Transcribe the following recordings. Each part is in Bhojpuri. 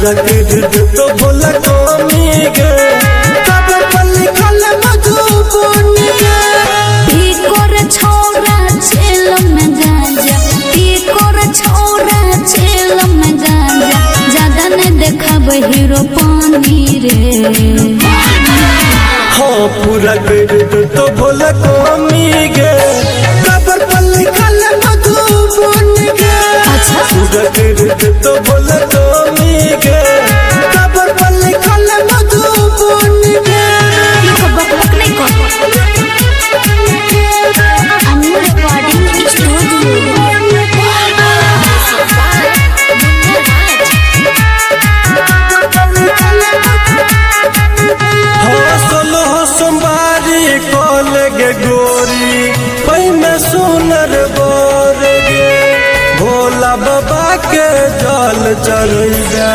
पूरा क्रेडिट तो भोला कमी गे कबर पर लिखल मधुबनी गे पीकोर छोरा चेल में गांजा पीकोर छोरा चेल में गांजा ज्यादा ने देखब हीरो पानी रे हाँ पूरा क्रेडिट तो भोला कमी गे कबर पर लिखल मधुबनी गे अच्छा पूरा क्रेडिट तो भोला कमी गे कबर पर लिखल मधुबनी गे बक नहीं कर अमूल रिकॉर्डिंग स्टूडियो सोमवारी कॉल गे गोरी पहिने सुनर बोर गे भोला बाबा के जल चढ़ैया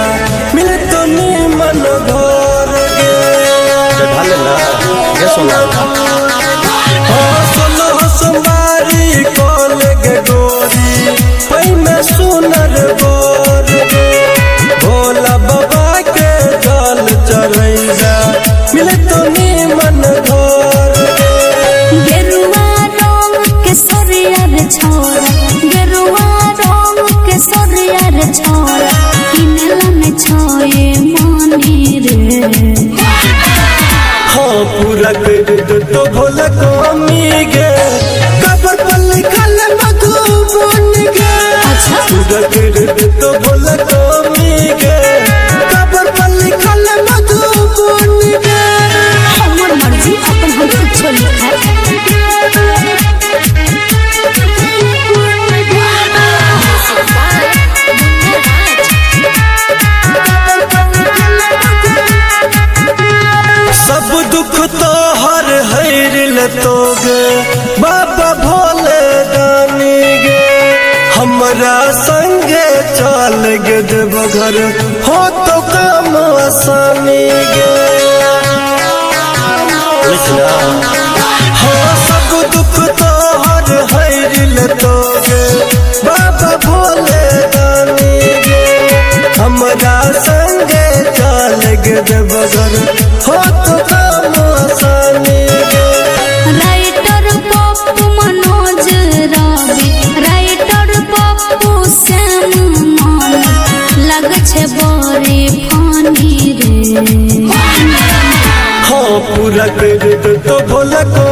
मिले तो निमन घर गे सोमवारी कॉल गे गोरी पहिने सुनर बोर गे भोला बाबा के जल चढ़ैया मिले तो निमन घर गेरुआ रंग के सरिया रे छोरा गेरुआ रंग के सरिया रे छोरा किनेला में छोए मानी रे हाँ पूरा क्रेडिट तो भोला कमी गे कबर पर लिखल मधुबनी गे अच्छा पूरा क्रेडिट तो भोला कमी गे कबर पर लिखल मधुबनी गे हमर मर्जी अपन हम कुछ लिखा सब दुख तो हर हैरिल तो गे बाबा भोले दानी गे हमरा संगे चल गे देवघर हो तो काम आसानी गे हाँ सब दुख तो हर हैरिल तो गे बाबा भोले दानी गे हमरा संगे चल गे देवघर हो तो काम आसानी गे राइटर पप्पू मनोज रवि राइटर पप्पू श्याम मनोज लग छे बड़ी फानी रे हाँ पूरा क्रेडिट तो भोला को